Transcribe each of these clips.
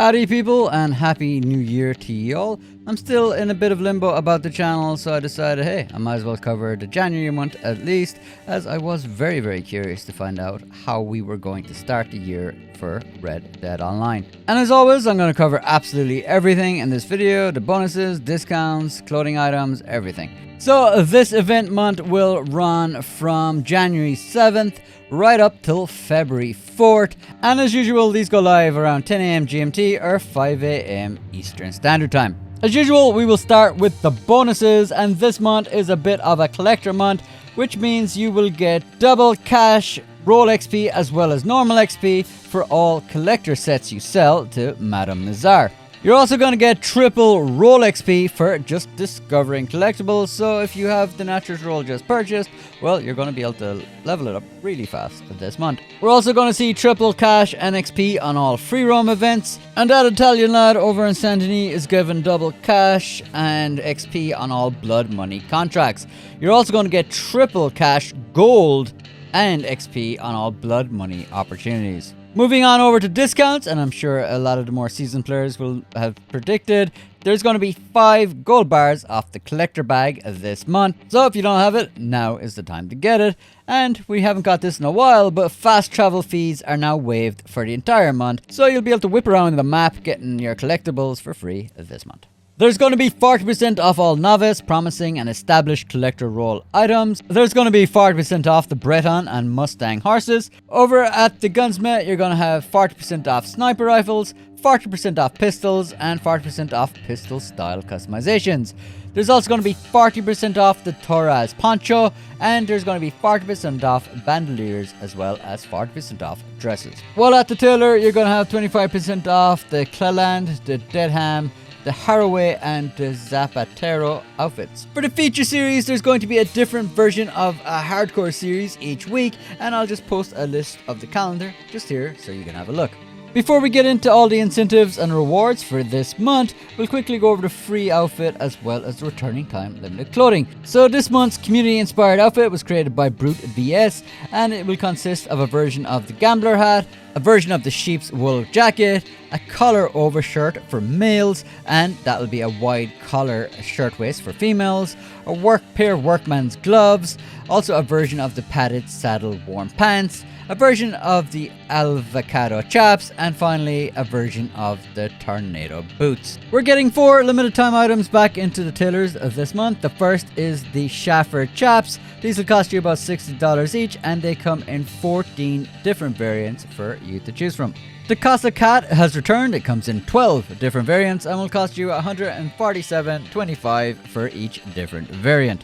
Howdy people and happy new year to y'all. I'm still in a bit of limbo about the channel, so I decided, hey, I might as well cover the January month at least, as I was very curious to find out how we were going to start the year for Red Dead Online. And as always, I'm going to cover absolutely everything in this video, the bonuses, discounts, clothing items, everything. So this event month will run from January 7th right up till February 4th, and as usual these go live around 10 AM GMT or 5 AM Eastern Standard Time. As usual, we will start with the bonuses, and this month is a bit of a collector month, which means you will get double cash, roll XP as well as normal XP for all collector sets you sell to Madame Nazar. You're also going to get triple roll XP for just discovering collectibles, so if you have the Naturals roll just purchased, well, you're going to be able to level it up really fast this month. We're also going to see triple cash and XP on all free roam events, and that Italian lad over in Saint-Denis is given double cash and XP on all blood money contracts. You're also going to get triple cash, gold, and XP on all blood money opportunities. Moving on over to discounts, and I'm sure a lot of the more seasoned players will have predicted, there's going to be 5 gold bars off the collector bag this month. So if you don't have it, now is the time to get it. And we haven't got this in a while, but fast travel fees are now waived for the entire month, so you'll be able to whip around the map getting your collectibles for free this month. There's going to be 40% off all novice, promising and established collector roll items. There's going to be 40% off the Breton and Mustang horses. Over at the Gunsmith, you're going to have 40% off sniper rifles, 40% off pistols, and 40% off pistol style customizations. There's also going to be 40% off the Torres poncho, and there's going to be 40% off bandoliers as well as 40% off dresses. While at the tailor, you're going to have 25% off the Cleland, the Deadham, the Haraway and the Zapatero outfits. For the feature series, there's going to be a different version of a hardcore series each week, and I'll just post a list of the calendar just here so you can have a look. Before we get into all the incentives and rewards for this month, we'll quickly go over the free outfit as well as the returning time limited clothing. So this month's community inspired outfit was created by Brute VS, and it will consist of a version of the gambler hat, a version of the sheep's wool jacket, a collar overshirt for males, and that'll be a wide collar shirtwaist for females, a pair of workman's gloves, also a version of the padded saddle warm pants, a version of the avocado chaps, and finally a version of the tornado boots. We're getting 4 limited time items back into the tailors of this month. The first is the Schaffer chaps. These will cost you about $60 each, and they come in 14 different variants for you to choose from. The Casa Cat has returned. It comes in 12 different variants and will cost you $147.25 for each different variant.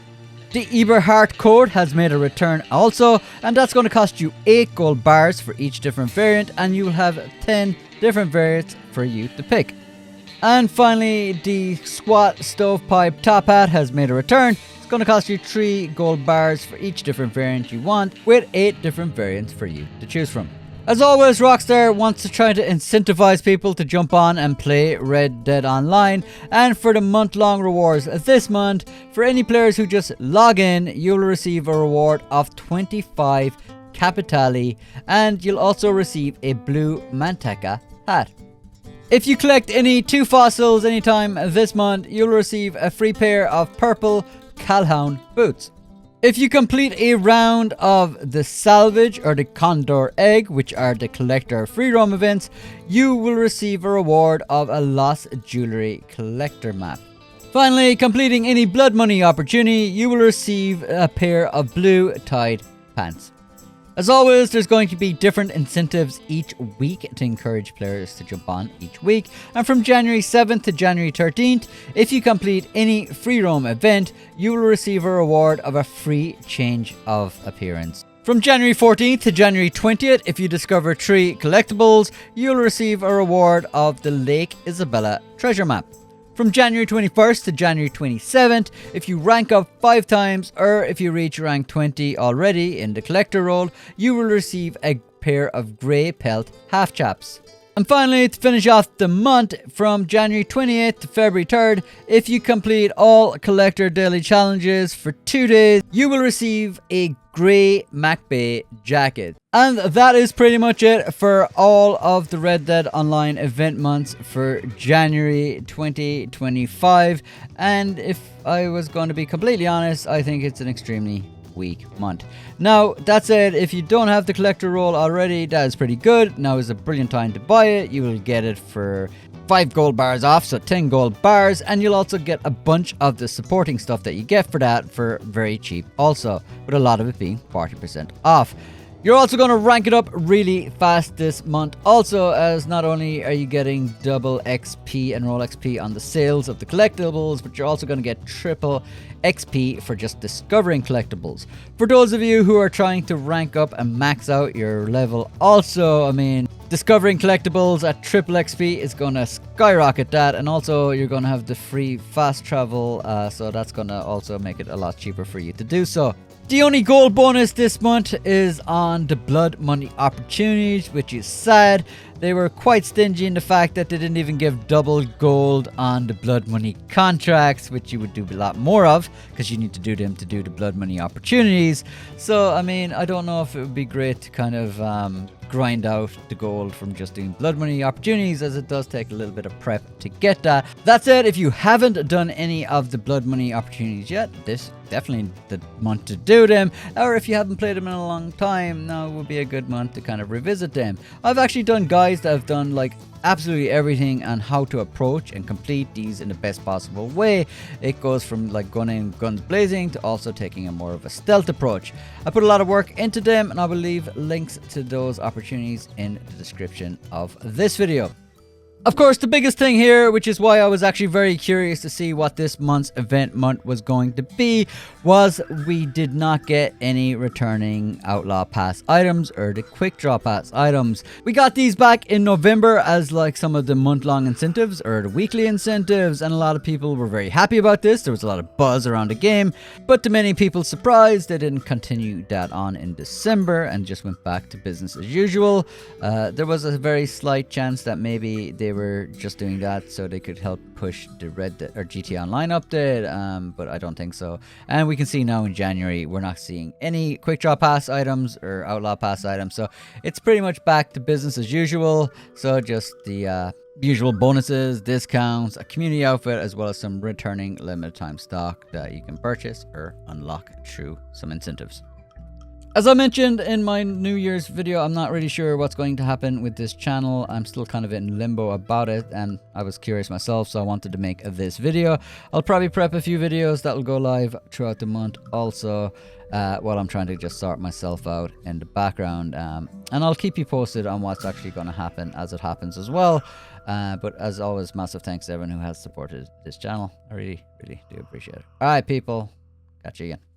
The Eberhardt code has made a return also, and that's going to cost you 8 gold bars for each different variant, and you'll have 10 different variants for you to pick. And finally, the Squat Stovepipe Top Hat has made a return. It's going to cost you 3 gold bars for each different variant you want, with 8 different variants for you to choose from. As always, Rockstar wants to try to incentivize people to jump on and play Red Dead Online, and for the month-long rewards this month, for any players who just log in, you'll receive a reward of 25 Capitali, and you'll also receive a blue Manteca hat. If you collect any 2 fossils anytime this month, you'll receive a free pair of purple Calhoun boots. If you complete a round of the Salvage or the Condor Egg, which are the collector free roam events, you will receive a reward of a Lost Jewelry collector map. Finally, completing any blood money opportunity, you will receive a pair of blue tied pants. As always, there's going to be different incentives each week to encourage players to jump on each week. And from January 7th to January 13th, if you complete any free roam event, you will receive a reward of a free change of appearance. From January 14th to January 20th, if you discover 3 collectibles, you'll receive a reward of the Lake Isabella treasure map. From January 21st to January 27th, if you rank up 5 times or if you reach rank 20 already in the collector role, you will receive a pair of grey pelt half chaps. And finally, to finish off the month, from January 28th to February 3rd, if you complete all collector daily challenges for 2 days, you will receive a grey MacBay jacket. And that is pretty much it for all of the Red Dead Online event months for January 2025. And if I was going to be completely honest, I think it's an extremely weak month. Now, that said, if you don't have the collector roll already, that is pretty good. Now is a brilliant time to buy it. You will get it for 5 gold bars off, so 10 gold bars, and you'll also get a bunch of the supporting stuff that you get for that for very cheap also, with a lot of it being 40% off. You're also going to rank it up really fast this month also, as not only are you getting double XP and roll XP on the sales of the collectibles, but you're also going to get triple XP for just discovering collectibles. For those of you who are trying to rank up and max out your level also, I mean, discovering collectibles at triple XP is going to skyrocket that, and also you're going to have the free fast travel, so that's going to also make it a lot cheaper for you to do so. The only gold bonus this month is on the blood money opportunities, which is sad. They were quite stingy in the fact that they didn't even give double gold on the blood money contracts, which you would do a lot more of because you need to do them to do the blood money opportunities. So, I mean, I don't know if it would be great to kind of grind out the gold from just doing blood money opportunities, as it does take a little bit of prep to get that. That said, if you haven't done any of the blood money opportunities yet, this definitely the month to do them, or if you haven't played them in a long time, now would be a good month to kind of revisit them. I've actually done guides that have done like absolutely everything on how to approach and complete these in the best possible way. It goes from like going in guns blazing to also taking a more of a stealth approach. I put a lot of work into them, and I will leave links to those opportunities in the description of this video. Of course, the biggest thing here, which is why I was actually very curious to see what this month's event month was going to be, was we did not get any returning Outlaw Pass items or the Quick Draw Pass items. We got these back in November as like some of the month-long incentives or the weekly incentives, and a lot of people were very happy about this. There was a lot of buzz around the game, but to many people's surprise, they didn't continue that on in December and just went back to business as usual. There was a very slight chance that maybe they were just doing that so they could help push the Red Dead or GTA Online update, but I don't think so. And we can see now in January we're not seeing any Quick Draw Pass items or Outlaw Pass items, so it's pretty much back to business as usual. So just the usual bonuses, discounts, a community outfit, as well as some returning limited time stock that you can purchase or unlock through some incentives. As I mentioned in my New Year's video, I'm not really sure what's going to happen with this channel. I'm still kind of in limbo about it, and I was curious myself, so I wanted to make this video. I'll probably prep a few videos that will go live throughout the month also, while I'm trying to just sort myself out in the background. And I'll keep you posted on what's actually going to happen as it happens as well. But as always, massive thanks to everyone who has supported this channel. I really, really do appreciate it. All right, people. Catch you again.